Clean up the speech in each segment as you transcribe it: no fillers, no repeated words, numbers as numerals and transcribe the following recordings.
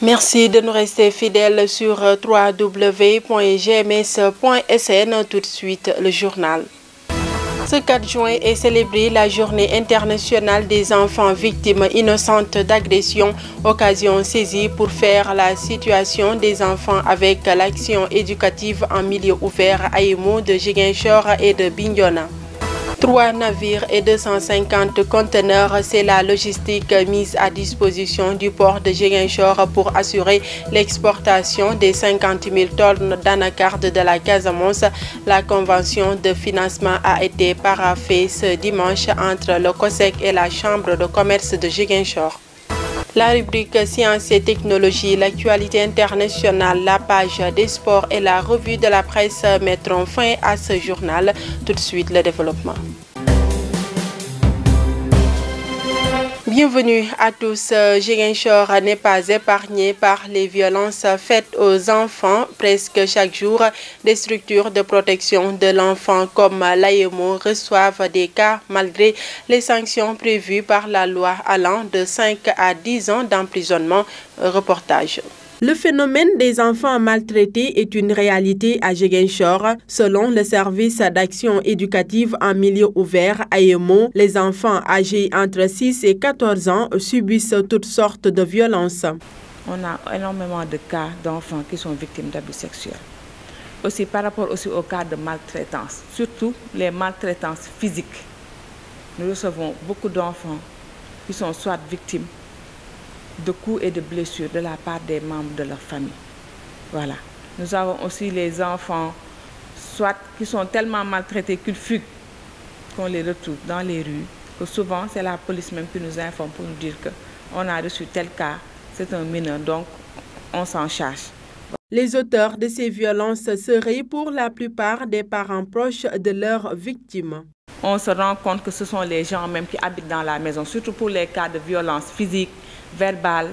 Merci de nous rester fidèles sur www.gms.sn. Tout de suite, le journal. Ce 4 juin est célébrée la journée internationale des enfants victimes innocentes d'agression, occasion saisie pour faire la situation des enfants avec l'action éducative en milieu ouvert à Imo de Ziguinchor et de Bignona. 3 navires et 250 conteneurs, c'est la logistique mise à disposition du port de Ziguinchor pour assurer l'exportation des 50 000 tonnes d'anacarde de la Casamance. La convention de financement a été paraphée ce dimanche entre le COSEC et la Chambre de commerce de Ziguinchor. La rubrique Sciences et technologies, l'actualité internationale, la page des sports et la revue de la presse mettront fin à ce journal. Tout de suite, le développement. Bienvenue à tous. Ziguinchor n'est pas épargné par les violences faites aux enfants. Presque chaque jour, des structures de protection de l'enfant comme l'AEMO reçoivent des cas malgré les sanctions prévues par la loi allant de 5 à 10 ans d'emprisonnement. Reportage. Le phénomène des enfants maltraités est une réalité à Ziguinchor. Selon le service d'action éducative en milieu ouvert AEMO, les enfants âgés entre 6 et 14 ans subissent toutes sortes de violences. On a énormément de cas d'enfants qui sont victimes d'abus sexuels. Aussi par rapport aussi aux cas de maltraitance, surtout les maltraitances physiques. Nous recevons beaucoup d'enfants qui sont soit victimes de coups et de blessures de la part des membres de leur famille. Voilà. Nous avons aussi les enfants, soit qui sont tellement maltraités qu'ils fuient, qu'on les retrouve dans les rues, que souvent c'est la police même qui nous informe pour nous dire qu'on a reçu tel cas, c'est un mineur, donc on s'en charge. Les auteurs de ces violences seraient pour la plupart des parents proches de leurs victimes. On se rend compte que ce sont les gens même qui habitent dans la maison, surtout pour les cas de violence physique, verbale.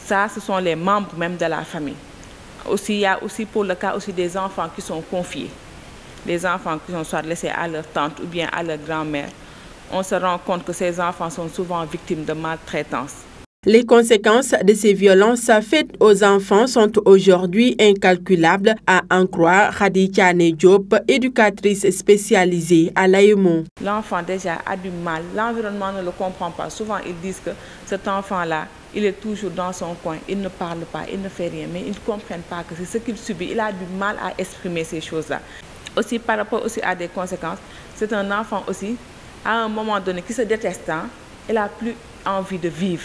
Ça, ce sont les membres même de la famille. Aussi, il y a aussi pour le cas aussi des enfants qui sont confiés. Des enfants qui sont soit laissés à leur tante ou bien à leur grand-mère. On se rend compte que ces enfants sont souvent victimes de maltraitance. Les conséquences de ces violences faites aux enfants sont aujourd'hui incalculables, à en croire Khady Thiané Diop, éducatrice spécialisée à l'AEMO. L'enfant déjà a du mal, l'environnement ne le comprend pas. Souvent ils disent que cet enfant-là, il est toujours dans son coin, il ne parle pas, il ne fait rien, mais ils ne comprennent pas que c'est ce qu'il subit. Il a du mal à exprimer ces choses-là. Aussi par rapport aussi à des conséquences, c'est un enfant aussi, à un moment donné, qui se déteste, il n'a plus envie de vivre.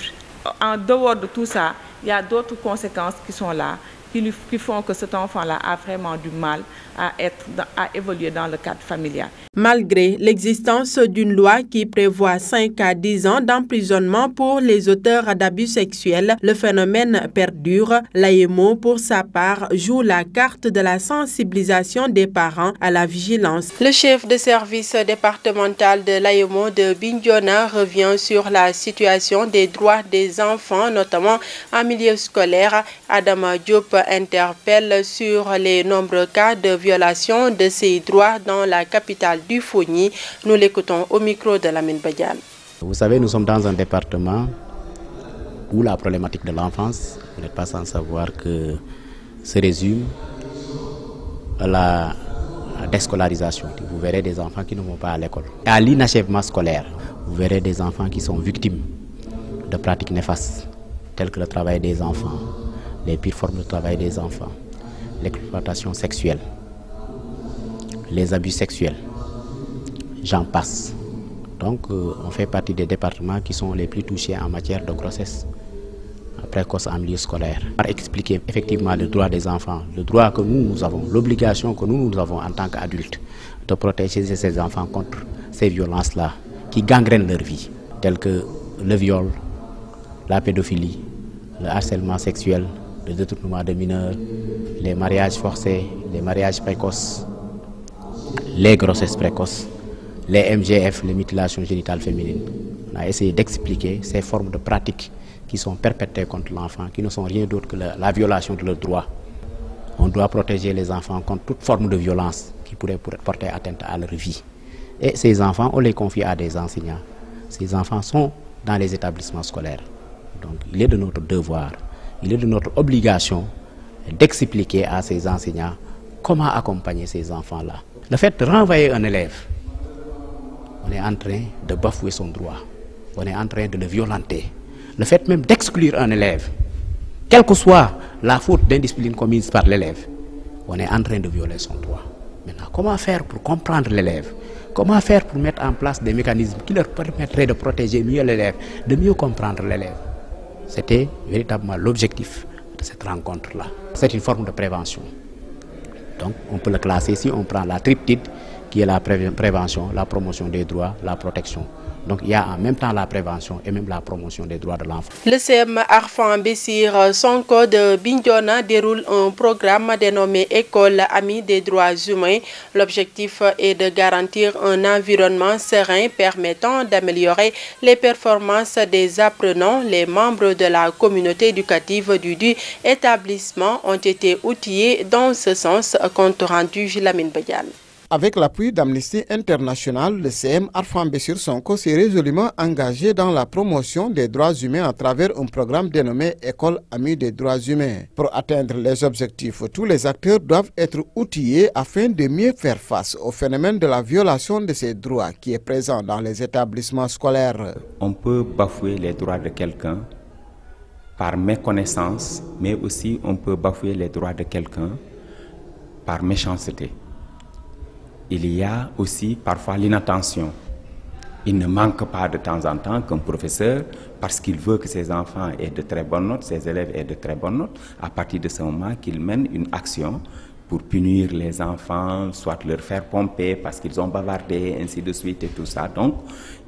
En dehors de tout ça, il y a d'autres conséquences qui sont là, qui font que cet enfant-là a vraiment du mal à évoluer dans le cadre familial. Malgré l'existence d'une loi qui prévoit 5 à 10 ans d'emprisonnement pour les auteurs d'abus sexuels, le phénomène perdure. L'AEMO, pour sa part, joue la carte de la sensibilisation des parents à la vigilance. Le chef de service départemental de l'AEMO de Bignona revient sur la situation des droits des enfants, notamment en milieu scolaire. Adama Diop interpelle sur les nombreux cas de violation de ces droits dans la capitale du Fogny. Nous l'écoutons au micro de Lamine Badiane. Vous savez, nous sommes dans un département où la problématique de l'enfance, vous n'êtes pas sans savoir que se résume à la déscolarisation. Vous verrez des enfants qui ne vont pas à l'école. À l'inachèvement scolaire, vous verrez des enfants qui sont victimes de pratiques néfastes, telles que le travail des enfants, les pires formes de travail des enfants, l'exploitation sexuelle, les abus sexuels, j'en passe. Donc on fait partie des départements qui sont les plus touchés en matière de grossesse précoce en milieu scolaire. Par expliquer effectivement le droit des enfants, le droit que nous avons, l'obligation que nous avons en tant qu'adultes de protéger ces enfants contre ces violences-là qui gangrènent leur vie, telles que le viol, la pédophilie, le harcèlement sexuel, le détournement de mineurs, les mariages forcés, les mariages précoces, les grossesses précoces, les MGF, les mutilations génitales féminines. On a essayé d'expliquer ces formes de pratiques qui sont perpétrées contre l'enfant, qui ne sont rien d'autre que la violation de leurs droits. On doit protéger les enfants contre toute forme de violence qui pourrait porter atteinte à leur vie. Et ces enfants, on les confie à des enseignants. Ces enfants sont dans les établissements scolaires. Donc il est de notre devoir il est de notre obligation d'expliquer à ces enseignants comment accompagner ces enfants-là. Le fait de renvoyer un élève, on est en train de bafouer son droit, on est en train de le violenter. Le fait même d'exclure un élève, quelle que soit la faute d'indiscipline commise par l'élève, on est en train de violer son droit. Maintenant, comment faire pour comprendre l'élève? Comment faire pour mettre en place des mécanismes qui leur permettraient de protéger mieux l'élève, de mieux comprendre l'élève? C'était véritablement l'objectif de cette rencontre-là. C'est une forme de prévention. Donc on peut le classer si on prend la triptyque qui est la prévention, la promotion des droits, la protection. Donc il y a en même temps la prévention et même la promotion des droits de l'enfant. Le CEM Arfan Bessir Sonko de Bignona déroule un programme dénommé École Amie des droits humains. L'objectif est de garantir un environnement serein permettant d'améliorer les performances des apprenants. Les membres de la communauté éducative du établissement ont été outillés dans ce sens, compte rendu Lamine Badiane. Avec l'appui d'Amnesty International, le CM Arfan Bessir Sonko s'est résolument engagé dans la promotion des droits humains à travers un programme dénommé École Amie des droits humains. Pour atteindre les objectifs, tous les acteurs doivent être outillés afin de mieux faire face au phénomène de la violation de ces droits qui est présent dans les établissements scolaires. On peut bafouer les droits de quelqu'un par méconnaissance, mais aussi on peut bafouer les droits de quelqu'un par méchanceté. Il y a aussi parfois l'inattention. Il ne manque pas de temps en temps qu'un professeur, parce qu'il veut que ses enfants aient de très bonnes notes, ses élèves aient de très bonnes notes, à partir de ce moment qu'il mène une action pour punir les enfants, soit leur faire pomper parce qu'ils ont bavardé, ainsi de suite et tout ça. Donc,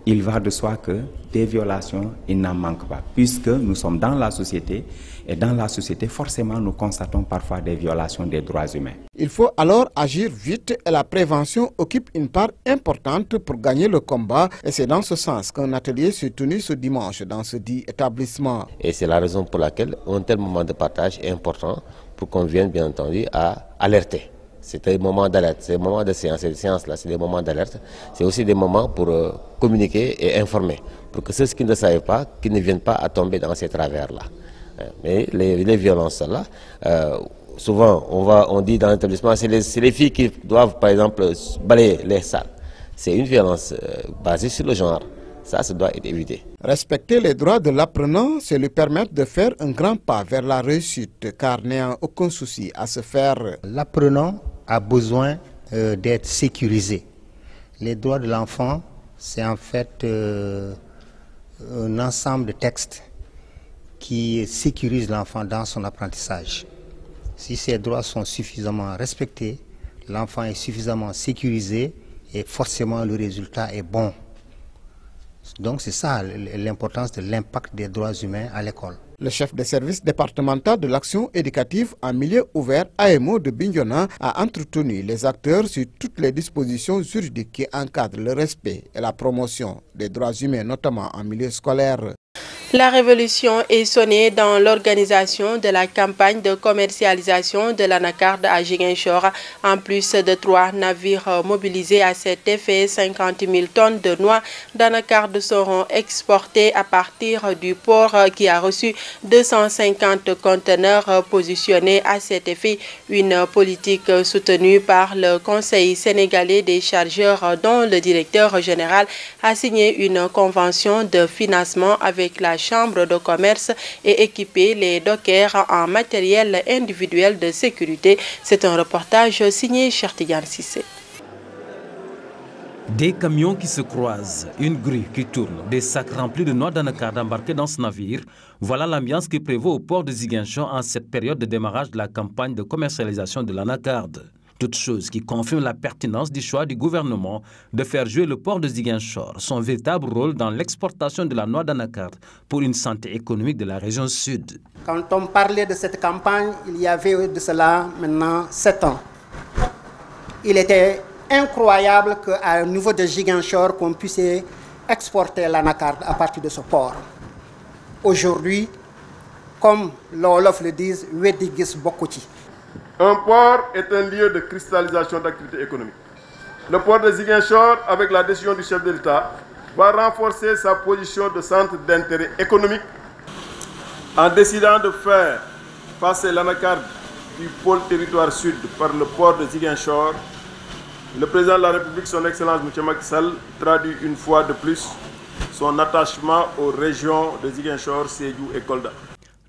il va de soi que des violations, il n'en manque pas, puisque nous sommes dans la société, et dans la société, forcément, nous constatons parfois des violations des droits humains. Il faut alors agir vite et la prévention occupe une part importante pour gagner le combat. Et c'est dans ce sens qu'un atelier s'est tenu ce dimanche dans ce dit établissement. Et c'est la raison pour laquelle un tel moment de partage est important pour qu'on vienne, bien entendu, à alerter. C'est un moment d'alerte, c'est un moment de séance. Ces séances-là, c'est des moments d'alerte. C'est aussi des moments pour communiquer et informer, pour que ceux qui ne savent pas, qu'ils ne viennent pas à tomber dans ces travers-là. Mais les violences-là, souvent on dit dans l'établissement, c'est les filles qui doivent par exemple balayer les salles. C'est une violence basée sur le genre. Ça doit être évité. Respecter les droits de l'apprenant, c'est lui permettre de faire un grand pas vers la réussite, car n'ayant aucun souci à se faire. L'apprenant a besoin d'être sécurisé. Les droits de l'enfant, c'est en fait un ensemble de textes qui sécurisent l'enfant dans son apprentissage. Si ces droits sont suffisamment respectés, l'enfant est suffisamment sécurisé et forcément le résultat est bon. Donc c'est ça l'importance de l'impact des droits humains à l'école. Le chef de service départemental de l'action éducative en milieu ouvert AMO de Bignona a entretenu les acteurs sur toutes les dispositions juridiques qui encadrent le respect et la promotion des droits humains, notamment en milieu scolaire. La révolution est sonnée dans l'organisation de la campagne de commercialisation de l'anacarde à Ziguinchor. En plus de 3 navires mobilisés à cet effet, 50 000 tonnes de noix d'anacarde seront exportées à partir du port qui a reçu 250 conteneurs positionnés à cet effet. Une politique soutenue par le Conseil sénégalais des chargeurs dont le directeur général a signé une convention de financement avec la Chambre de commerce et équiper les dockers en matériel individuel de sécurité. C'est un reportage signé Chertigan Sissé. Des camions qui se croisent, une grue qui tourne, des sacs remplis de noix d'anacarde embarqués dans ce navire. Voilà l'ambiance qui prévaut au port de Ziguinchor en cette période de démarrage de la campagne de commercialisation de l'anacarde. Toute chose qui confirme la pertinence du choix du gouvernement de faire jouer le port de Ziguinchor son véritable rôle dans l'exportation de la noix d'anacarde pour une santé économique de la région sud. Quand on parlait de cette campagne, il y avait de cela maintenant 7 ans. Il était incroyable qu'à niveau de Ziguinchor, qu'on puisse exporter l'anacarde à partir de ce port. Aujourd'hui, comme l'Olof le dit, Wedigis Bokouti. Un port est un lieu de cristallisation d'activités économiques. Le port de Ziguinchor, avec la décision du chef de l'État, va renforcer sa position de centre d'intérêt économique En décidant de faire passer l'anacarde du pôle territoire sud par le port de Ziguinchor, le président de la République, son Excellence M. Macky Sall, traduit une fois de plus son attachement aux régions de Ziguinchor, Sédhiou et Kolda.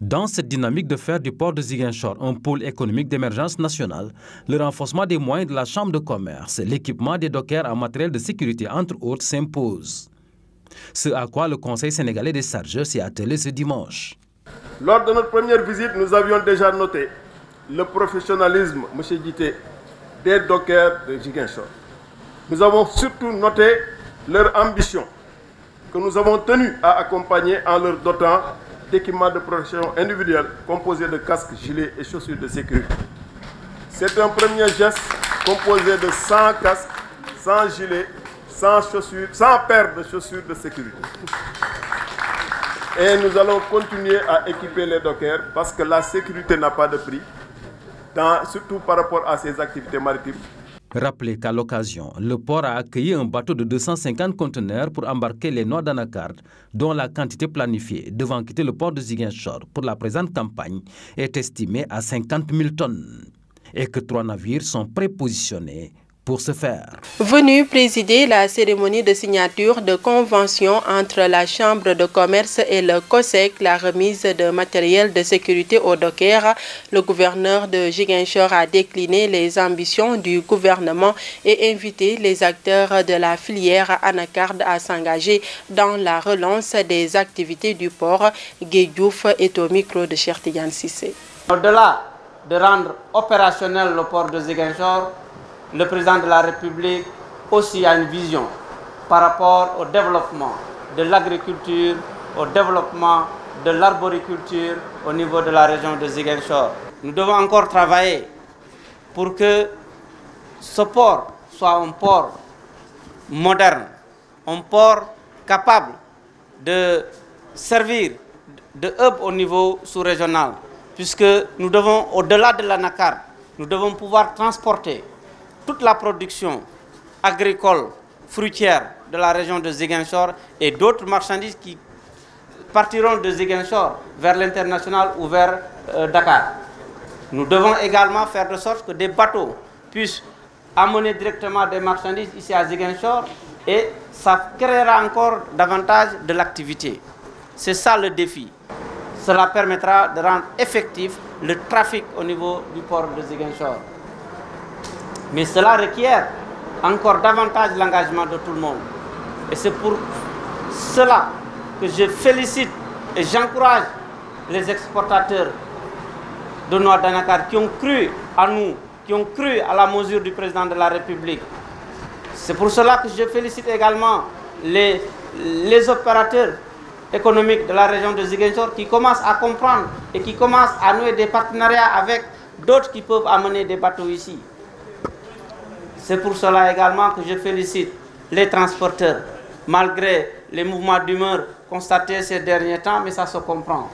Dans cette dynamique de faire du port de Ziguinchor un pôle économique d'émergence nationale, le renforcement des moyens de la Chambre de commerce, l'équipement des dockers en matériel de sécurité, entre autres, s'impose. Ce à quoi le Conseil sénégalais des chargeurs s'est attelé ce dimanche. Lors de notre première visite, nous avions déjà noté le professionnalisme, M. Dité, des dockers de Ziguinchor. Nous avons surtout noté leur ambition, que nous avons tenu à accompagner en leur dotant d'équipements de protection individuelle composés de casques, gilets et chaussures de sécurité. C'est un premier geste composé de 100 casques, 100 gilets, 100 chaussures, 100 paires de chaussures de sécurité. Et nous allons continuer à équiper les dockers parce que la sécurité n'a pas de prix, surtout par rapport à ces activités maritimes. Rappelez qu'à l'occasion, le port a accueilli un bateau de 250 conteneurs pour embarquer les noix d'anacarde, dont la quantité planifiée devant quitter le port de Ziguinchor pour la présente campagne est estimée à 50 000 tonnes et que 3 navires sont prépositionnés pour ce faire. Venu présider la cérémonie de signature de convention entre la Chambre de commerce et le COSEC, la remise de matériel de sécurité aux dockers, le gouverneur de Ziguinchor a décliné les ambitions du gouvernement et invité les acteurs de la filière anacarde à s'engager dans la relance des activités du port. Guédiouf est au micro de Cheikh Tidiane Cissé. Au-delà de rendre opérationnel le port de Ziguinchor, le président de la République aussi a une vision par rapport au développement de l'agriculture, au développement de l'arboriculture au niveau de la région de Ziguinchor. Nous devons encore travailler pour que ce port soit un port moderne, un port capable de servir de hub au niveau sous-régional, puisque nous devons, au-delà de l'anacarde, nous devons pouvoir transporter toute la production agricole, fruitière de la région de Ziguinchor et d'autres marchandises qui partiront de Ziguinchor vers l'international ou vers Dakar. Nous devons également faire de sorte que des bateaux puissent amener directement des marchandises ici à Ziguinchor et ça créera encore davantage de l'activité. C'est ça le défi. Cela permettra de rendre effectif le trafic au niveau du port de Ziguinchor. Mais cela requiert encore davantage l'engagement de tout le monde. Et c'est pour cela que je félicite et j'encourage les exportateurs de noix d'anacarde qui ont cru à nous, qui ont cru à la mesure du président de la République. C'est pour cela que je félicite également les opérateurs économiques de la région de Ziguinchor qui commencent à comprendre et qui commencent à nouer des partenariats avec d'autres qui peuvent amener des bateaux ici. C'est pour cela également que je félicite les transporteurs, malgré les mouvements d'humeur constatés ces derniers temps, mais ça se comprend.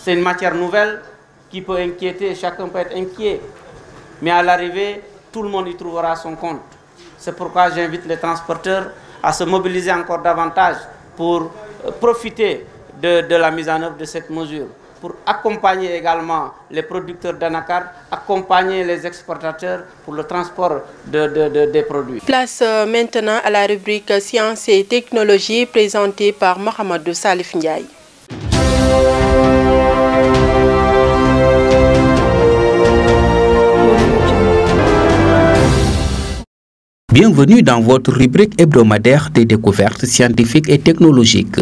C'est une matière nouvelle qui peut inquiéter, chacun peut être inquiet, mais à l'arrivée, tout le monde y trouvera son compte. C'est pourquoi j'invite les transporteurs à se mobiliser encore davantage pour profiter de la mise en œuvre de cette mesure, pour accompagner également les producteurs d'anacarde, accompagner les exportateurs pour le transport des produits. Place maintenant à la rubrique Sciences et technologies présentée par Mohamedou Salif Ndiaye. Bienvenue dans votre rubrique hebdomadaire des découvertes scientifiques et technologiques.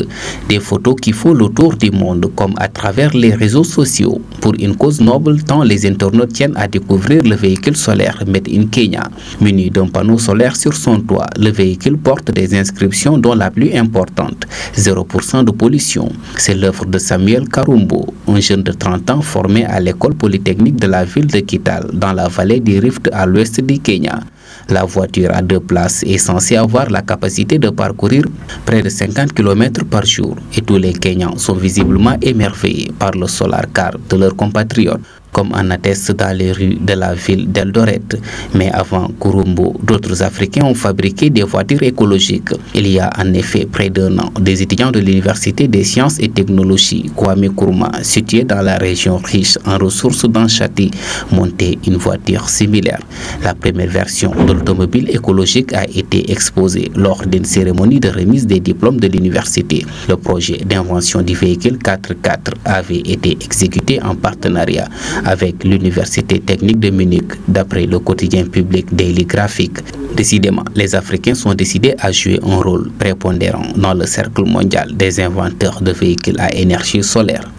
Des photos qui font le tour du monde comme à travers les réseaux sociaux. Pour une cause noble, tant les internautes tiennent à découvrir le véhicule solaire Made in Kenya. Muni d'un panneau solaire sur son toit, le véhicule porte des inscriptions dont la plus importante, 0% de pollution. C'est l'œuvre de Samuel Karumbo, un jeune de 30 ans formé à l'école polytechnique de la ville de Kitale, dans la vallée du Rift à l'ouest du Kenya. La voiture à 2 places est censée avoir la capacité de parcourir près de 50 km par jour et tous les Kenyans sont visiblement émerveillés par le solar car de leurs compatriotes. comme en atteste dans les rues de la ville d'Eldoret. Mais avant Kurumbu, d'autres Africains ont fabriqué des voitures écologiques. Il y a en effet près d'1 an, des étudiants de l'Université des sciences et technologies Kwame Nkrumah, située dans la région riche en ressources d'Anchati, montaient une voiture similaire. La première version de l'automobile écologique a été exposée lors d'une cérémonie de remise des diplômes de l'université. Le projet d'invention du véhicule 4x4 avait été exécuté en partenariat avec l'Université technique de Munich, d'après le quotidien public Daily Graphic. Décidément, les Africains sont décidés à jouer un rôle prépondérant dans le cercle mondial des inventeurs de véhicules à énergie solaire.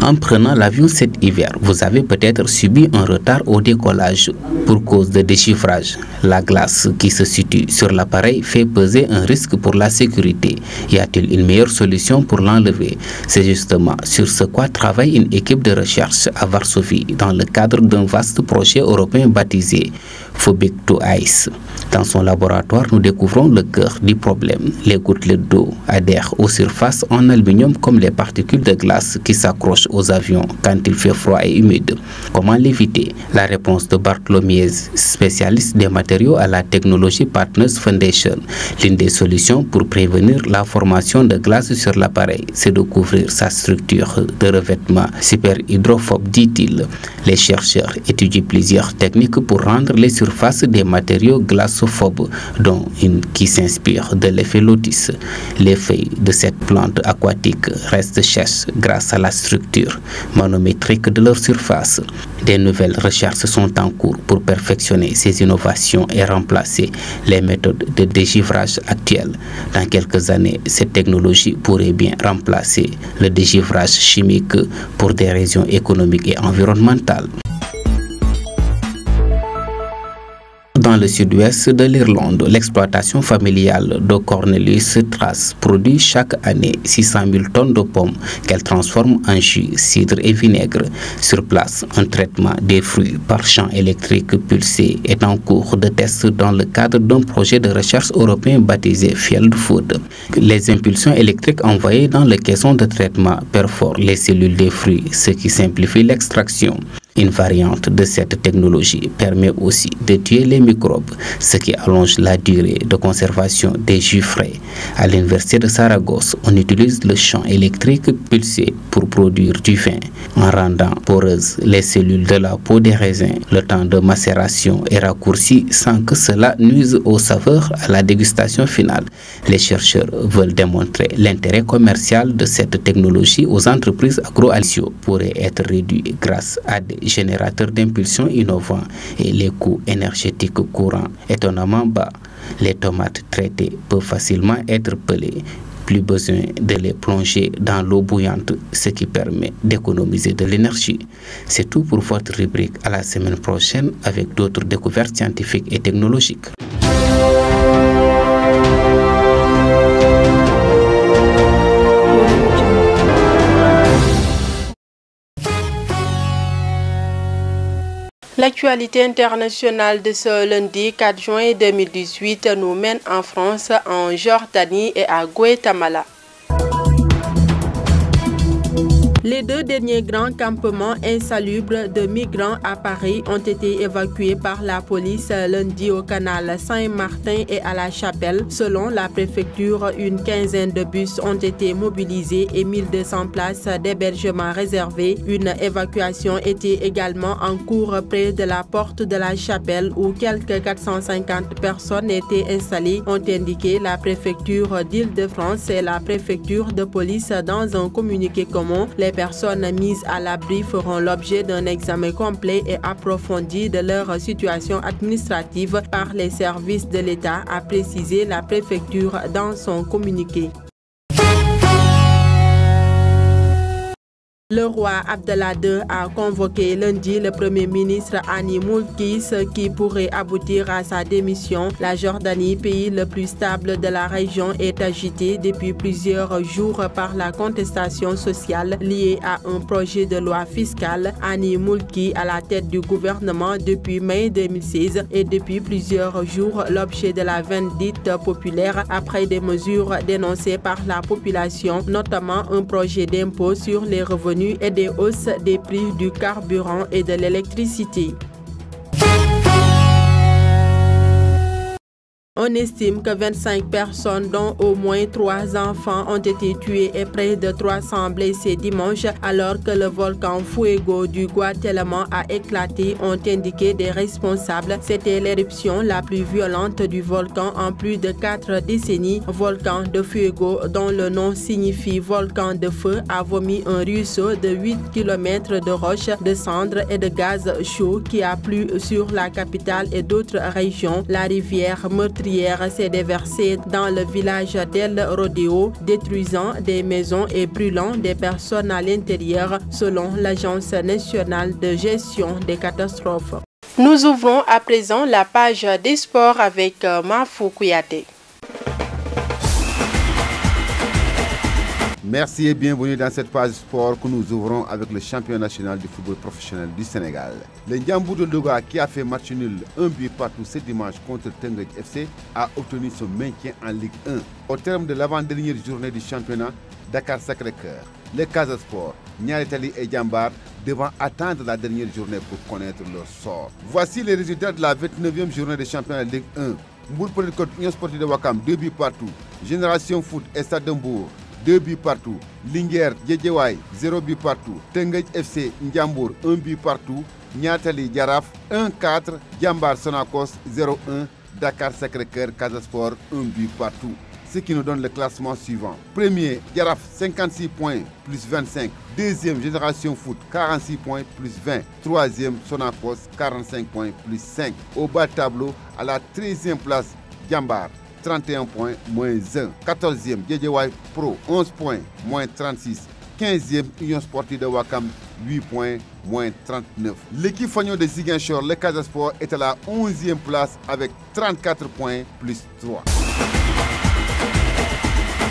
En prenant l'avion cet hiver, vous avez peut-être subi un retard au décollage pour cause de déchiffrage. La glace qui se situe sur l'appareil fait peser un risque pour la sécurité. Y a-t-il une meilleure solution pour l'enlever? C'est justement sur ce quoi travaille une équipe de recherche à Varsovie dans le cadre d'un vaste projet européen baptisé Phobic to Ice. Dans son laboratoire, nous découvrons le cœur du problème. Les gouttelettes d'eau adhèrent aux surfaces en aluminium comme les particules de glace qui s'accrochent aux avions quand il fait froid et humide. Comment l'éviter? La réponse de Bartholomew, spécialiste des matériaux à la Technology Partners Foundation. L'une des solutions pour prévenir la formation de glace sur l'appareil, c'est de couvrir sa structure de revêtement super hydrophobe, dit-il. Les chercheurs étudient plusieurs techniques pour rendre les surfaces des matériaux glaçophobes, dont une qui s'inspire de l'effet lotus. Les feuilles de cette plante aquatique restent sèches grâce à la structure manométrique de leur surface. Des nouvelles recherches sont en cours pour perfectionner ces innovations et remplacer les méthodes de dégivrage actuelles. Dans quelques années, cette technologie pourrait bien remplacer le dégivrage chimique pour des raisons économiques et environnementales. Dans le sud-ouest de l'Irlande, l'exploitation familiale de Cornelius Truss produit chaque année 600 000 tonnes de pommes qu'elle transforme en jus, cidre et vinaigre. Sur place, un traitement des fruits par champ électrique pulsé est en cours de test dans le cadre d'un projet de recherche européen baptisé Field Food. Les impulsions électriques envoyées dans le caisson de traitement perforent les cellules des fruits, ce qui simplifie l'extraction. Une variante de cette technologie permet aussi de tuer les microbes, ce qui allonge la durée de conservation des jus frais. À l'université de Saragosse, on utilise le champ électrique pulsé pour produire du vin, en rendant poreuses les cellules de la peau des raisins. Le temps de macération est raccourci sans que cela nuise aux saveurs à la dégustation finale. Les chercheurs veulent démontrer l'intérêt commercial de cette technologie aux entreprises agroalimentaires pourrait être réduit grâce à des générateurs d'impulsion innovants et les coûts énergétiques courants étonnamment bas. Les tomates traitées peuvent facilement être pelées. Plus besoin de les plonger dans l'eau bouillante, ce qui permet d'économiser de l'énergie. C'est tout pour votre rubrique. À la semaine prochaine avec d'autres découvertes scientifiques et technologiques. L'actualité internationale de ce lundi 4 juin 2018 nous mène en France, en Jordanie et à Guatemala. Les deux derniers grands campements insalubres de migrants à Paris ont été évacués par la police lundi au canal Saint-Martin et à la Chapelle. Selon la préfecture, une quinzaine de bus ont été mobilisés et 1200 places d'hébergement réservées. Une évacuation était également en cours près de la porte de la Chapelle où quelques 450 personnes étaient installées, ont indiqué la préfecture d'Île-de-France et la préfecture de police dans un communiqué commun. Les personnes mises à l'abri feront l'objet d'un examen complet et approfondi de leur situation administrative par les services de l'État, a précisé la préfecture dans son communiqué. Le roi Abdallah II a convoqué lundi le Premier ministre Hani Moulki, ce qui pourrait aboutir à sa démission. La Jordanie, pays le plus stable de la région, est agitée depuis plusieurs jours par la contestation sociale liée à un projet de loi fiscale. Hani Moulki, à la tête du gouvernement depuis mai 2016, est depuis plusieurs jours l'objet de la vindicte populaire après des mesures dénoncées par la population, notamment un projet d'impôt sur les revenus et des hausses des prix du carburant et de l'électricité. On estime que 25 personnes, dont au moins 3 enfants, ont été tuées et près de 300 blessés dimanche, alors que le volcan Fuego du Guatemala a éclaté, ont indiqué des responsables. C'était l'éruption la plus violente du volcan en plus de 4 décennies. Volcan de Fuego, dont le nom signifie volcan de feu, a vomi un ruisseau de 8 km de roches, de cendres et de gaz chaud qui a plu sur la capitale et d'autres régions. La rivière meurtrière s'est déversée dans le village d'El Rodeo, détruisant des maisons et brûlant des personnes à l'intérieur, selon l'Agence nationale de gestion des catastrophes. Nous ouvrons à présent la page des sports avec Mafou Kouyaté. Merci et bienvenue dans cette page sport que nous ouvrons avec le champion national du football professionnel du Sénégal. Le Ndiambour de Louga, qui a fait match nul 1 but partout ce dimanche contre Teungueth FC, a obtenu son maintien en Ligue 1. Au terme de l'avant-dernière journée du championnat, Dakar Sacré-Cœur, le Casa Sport, Niary Tally et Diambar devant attendre la dernière journée pour connaître leur sort. Voici les résultats de la 29e journée du championnat Ligue 1. Mbour Petite Côte, Union Sportive de Ouakam, 2 buts partout. Génération Foot, Stade de Mbour, 2 buts partout. Linguère, Guédiawaye, 0 but partout. Teungueth FC, Ndiambour, 1 but partout. Niary Tally, Jaraaf, 1-4. Diambar Sonacos, 0-1. Dakar Sacré-Cœur, Casa Sport, 1 but partout. Ce qui nous donne le classement suivant. Premier, Jaraaf, 56 points, plus 25. Deuxième, Génération Foot, 46 points, plus 20. Troisième, Sonacos, 45 points, plus 5. Au bas de tableau, à la 13e place, Diambar, 31 points, moins 1. 14e, Guédiawaye Pro, 11 points, moins 36. 15e, Union Sportive de Ouakam, 8 points, moins 39. L'équipe fagnon de Ziguinchor, le Casa Sport, est à la 11e place avec 34 points, plus 3.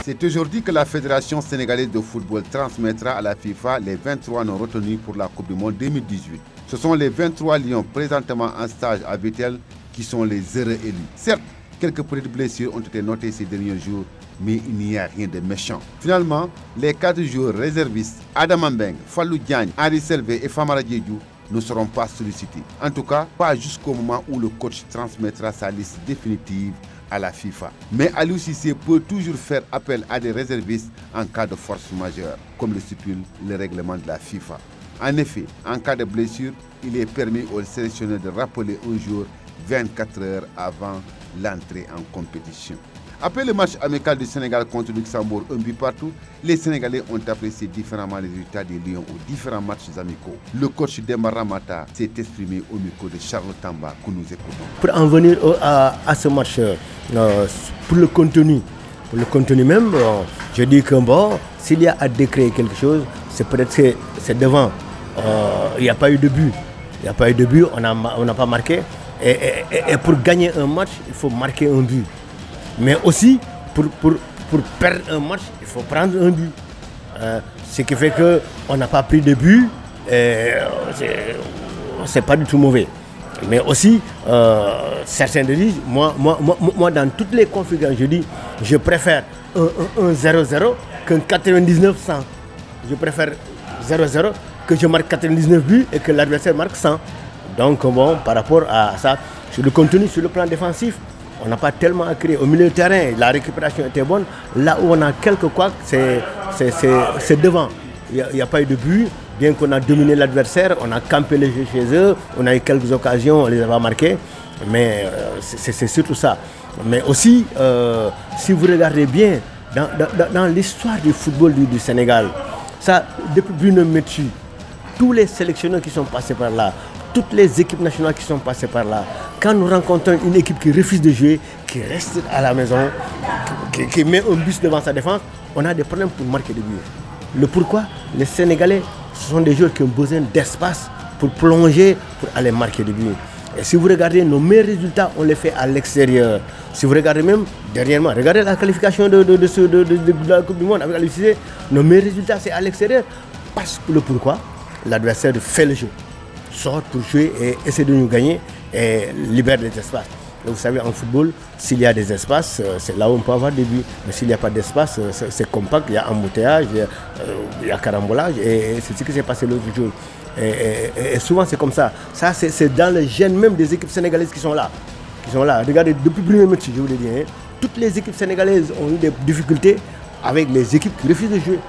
C'est aujourd'hui que la Fédération sénégalaise de football transmettra à la FIFA les 23 noms retenus pour la Coupe du Monde 2018. Ce sont les 23 lions présentement en stage à Vittel qui sont les heureux élus. Certes, quelques petites blessures ont été notées ces derniers jours, mais il n'y a rien de méchant. Finalement, les 4 joueurs réservistes, Adam Mbeng, Fallou Diagne, Henri Selvé et Famara Diédhiou, ne seront pas sollicités. En tout cas, pas jusqu'au moment où le coach transmettra sa liste définitive à la FIFA. Mais Aliou Cissé peut toujours faire appel à des réservistes en cas de force majeure, comme le stipule le règlement de la FIFA. En effet, en cas de blessure, il est permis aux sélectionneurs de rappeler un jour 24 heures avant l'entrée en compétition. Après le match amical du Sénégal contre le Luxembourg, 1 but partout, les Sénégalais ont apprécié différemment les résultats des Lions aux différents matchs amicaux. Le coach Demba Ramata s'est exprimé au micro de Charles Tamba que nous écoutons. Pour en venir à ce match, pour le contenu même, je dis que bon, s'il y a à décréter quelque chose, c'est peut-être c'est devant. Il n'y a pas eu de but. Il n'y a pas eu de but, on n'a pas marqué. Et pour gagner un match, il faut marquer un but. Mais aussi, pour perdre un match, il faut prendre un but. Ce qui fait qu'on n'a pas pris de but, c'est pas du tout mauvais. Mais aussi, certains disent, moi dans toutes les configurations, je dis, je préfère un 0-0 qu'un 99-100. Je préfère 0-0 que je marque 99 buts et que l'adversaire marque 100. Donc bon, par rapport à ça, sur le contenu, sur le plan défensif, on n'a pas tellement à créer. Au milieu de terrain, la récupération était bonne. Là où on a quelques couacs, c'est devant. Il n'y a pas eu de but. Bien qu'on a dominé l'adversaire, on a campé les jeux chez eux, on a eu quelques occasions, on les a pas marqués. Mais c'est surtout ça. Mais aussi, si vous regardez bien, dans l'histoire du football du Sénégal, ça, depuis Bruno Metsu, tous les sélectionneurs qui sont passés par là, toutes les équipes nationales qui sont passées par là, quand nous rencontrons une équipe qui refuse de jouer, qui reste à la maison, qui met un bus devant sa défense, on a des problèmes pour marquer des buts. Le pourquoi? Les Sénégalais ce sont des joueurs qui ont besoin d'espace pour plonger, pour aller marquer des buts. Et si vous regardez nos meilleurs résultats, on les fait à l'extérieur. Si vous regardez même dernièrement, regardez la qualification de la Coupe du Monde avec l'UCC, nos meilleurs résultats c'est à l'extérieur. Parce que le pourquoi, l'adversaire fait le jeu, sort pour jouer et essaie de nous gagner et libère des espaces. Et vous savez, en football, s'il y a des espaces, c'est là où on peut avoir des buts. Mais s'il n'y a pas d'espace, c'est compact, il y a embouteillage, il y a carambolage et c'est ce qui s'est passé l'autre jour. Et souvent c'est comme ça. Ça c'est dans le gène même des équipes sénégalaises qui sont là. Regardez, depuis le premier match, je vous l'ai dit, toutes les équipes sénégalaises ont eu des difficultés avec les équipes qui refusent de jouer.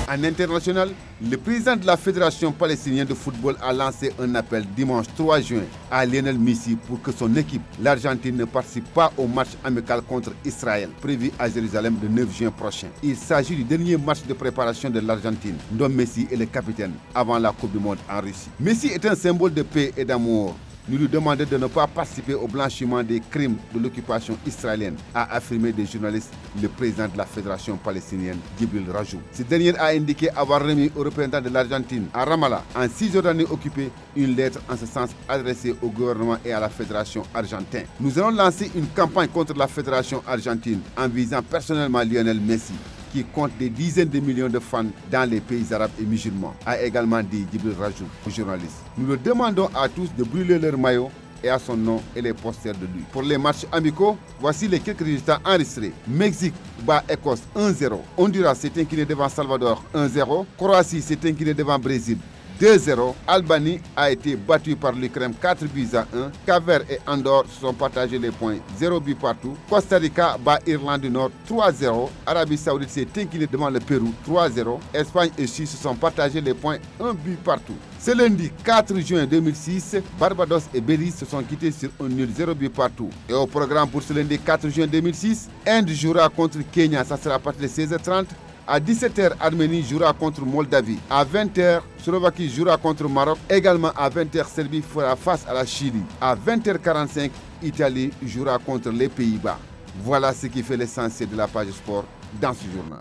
En international, le président de la Fédération palestinienne de football a lancé un appel dimanche 3 juin à Lionel Messi pour que son équipe, l'Argentine, ne participe pas au match amical contre Israël, prévu à Jérusalem le 9 juin prochain. Il s'agit du dernier match de préparation de l'Argentine, dont Messi est le capitaine avant la Coupe du Monde en Russie. Messi est un symbole de paix et d'amour. Nous lui demandons de ne pas participer au blanchiment des crimes de l'occupation israélienne, a affirmé des journalistes le président de la Fédération palestinienne, Djibril Rajou. Ce dernier a indiqué avoir remis au représentant de l'Argentine à Ramallah, en 6 Jordanie occupée, une lettre en ce sens adressée au gouvernement et à la Fédération argentine. Nous allons lancer une campagne contre la Fédération argentine en visant personnellement Lionel Messi, qui compte des dizaines de millions de fans dans les pays arabes et musulmans, a également dit Djibril Rajou aux journalistes. Nous le demandons à tous de brûler leur maillot et à son nom et les posters de lui. Pour les matchs amicaux, voici les quelques résultats enregistrés. Mexique bat Écosse 1-0. Honduras s'est incliné devant Salvador 1-0. Croatie s'est incliné devant Brésil 2-0. Albanie a été battue par l'Ukraine 4 buts à 1. Cap-Vert et Andorre se sont partagés les points 0 but partout. Costa Rica bat Irlande du Nord 3-0. Arabie Saoudite s'est inclinée devant le Pérou 3-0. Espagne et Suisse se sont partagés les points 1 but partout. Ce lundi 4 juin 2006, Barbados et Belize se sont quittés sur un nul 0 but partout. Et au programme pour ce lundi 4 juin 2006, Inde jouera contre Kenya, ça sera à partir de 16h30. À 17h, Arménie jouera contre Moldavie. À 20h, Slovaquie jouera contre Maroc. Également à 20h, Serbie fera face à la Chili. À 20h45, Italie jouera contre les Pays-Bas. Voilà ce qui fait l'essentiel de la page sport dans ce journal.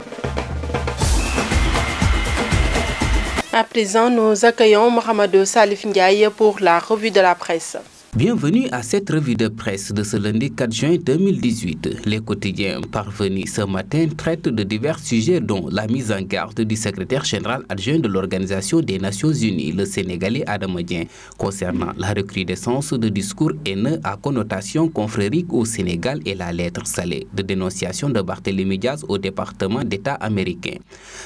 À présent, nous accueillons Mohamedou Salif Ndiaye pour la revue de la presse. Bienvenue à cette revue de presse de ce lundi 4 juin 2018. Les quotidiens parvenus ce matin traitent de divers sujets dont la mise en garde du secrétaire général adjoint de l'Organisation des Nations Unies, le Sénégalais Adama Dieng, concernant la recrudescence de discours haineux à connotation confrérique au Sénégal et la lettre salée de dénonciation de Barthélémy Diaz au département d'État américain.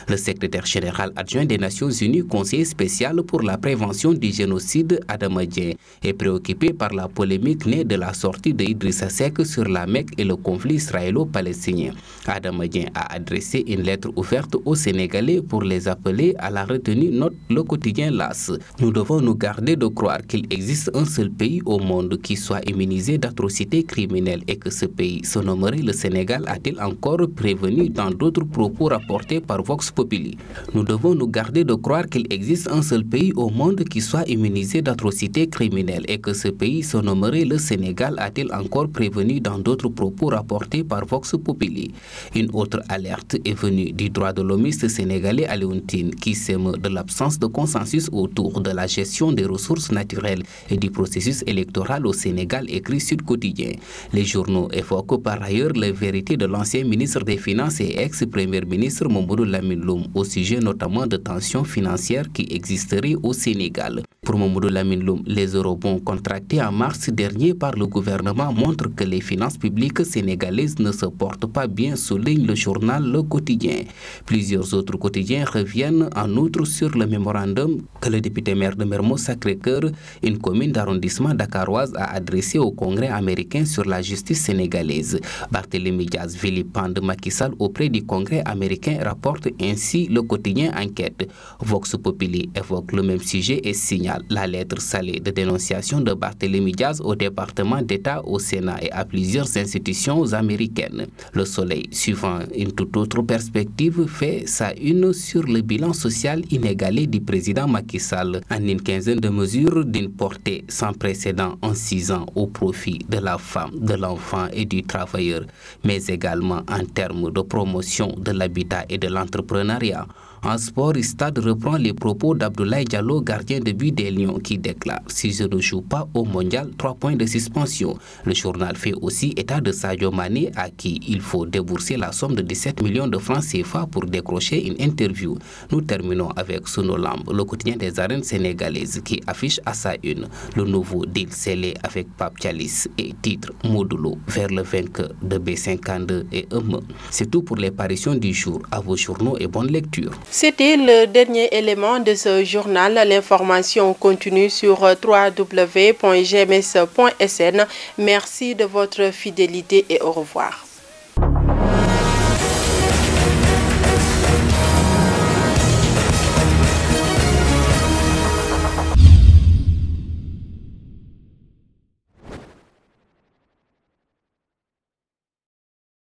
Le secrétaire général adjoint des Nations Unies, conseiller spécial pour la prévention du génocide, Adama Dieng, est préoccupé par la polémique née de la sortie de Idrissa Seck sur la Mecque et le conflit israélo-palestinien. Adama Dieng a adressé une lettre ouverte aux Sénégalais pour les appeler à la retenue, note le quotidien LAS. Nous devons nous garder de croire qu'il existe un seul pays au monde qui soit immunisé d'atrocités criminelles et que ce pays se nommerait le Sénégal, a-t-il encore prévenu dans d'autres propos rapportés par Vox Populi. Nous devons nous garder de croire qu'il existe un seul pays au monde qui soit immunisé d'atrocités criminelles et que ce pays se nommerait le Sénégal, a-t-il encore prévenu dans d'autres propos rapportés par Vox Populi. Une autre alerte est venue du droit de l'homiste sénégalais Alioune Tine qui s'émeut de l'absence de consensus autour de la gestion des ressources naturelles et du processus électoral au Sénégal, écrit Sud Quotidien. Les journaux évoquent par ailleurs les vérités de l'ancien ministre des Finances et ex-premier ministre Mamadou Lamine Loum au sujet notamment de tensions financières qui existeraient au Sénégal. Pour Mamadou Lamine Loum, les eurobonds contractés en mars dernier par le gouvernement montrent que les finances publiques sénégalaises ne se portent pas bien, souligne le journal Le Quotidien. Plusieurs autres quotidiens reviennent en outre sur le mémorandum que le député maire de Mermoz Sacré-Cœur, une commune d'arrondissement dakaroise, a adressé au Congrès américain sur la justice sénégalaise. Barthélémy Diaz vilipende Macky Sall auprès du Congrès américain, rapporte ainsi le quotidien Enquête. Vox Populi évoque le même sujet et signale la lettre salée de dénonciation de Barthélémy Diaz au département d'État, au Sénat et à plusieurs institutions américaines. Le Soleil, suivant une toute autre perspective, fait sa une sur le bilan social inégalé du président Macky Sall en une quinzaine de mesures d'une portée sans précédent en 6 ans au profit de la femme, de l'enfant et du travailleur, mais également en termes de promotion de l'habitat et de l'entrepreneuriat. En sport, Stade reprend les propos d'Abdoulaye Diallo, gardien de but des Lions, qui déclare « Si je ne joue pas au mondial, 3 points de suspension ». Le journal fait aussi état de Sadio Mané, à qui il faut débourser la somme de 17 millions de francs CFA pour décrocher une interview. Nous terminons avec Sonolamb, le quotidien des arènes sénégalaises, qui affiche à sa une le nouveau deal scellé avec Pape Thialis et titre Modulo vers le vainqueur de B52 et Eumeu. C'est tout pour les parutions du jour. À vos journaux et bonne lecture. C'était le dernier élément de ce journal. L'information continue sur www.gms.sn. Merci de votre fidélité et au revoir.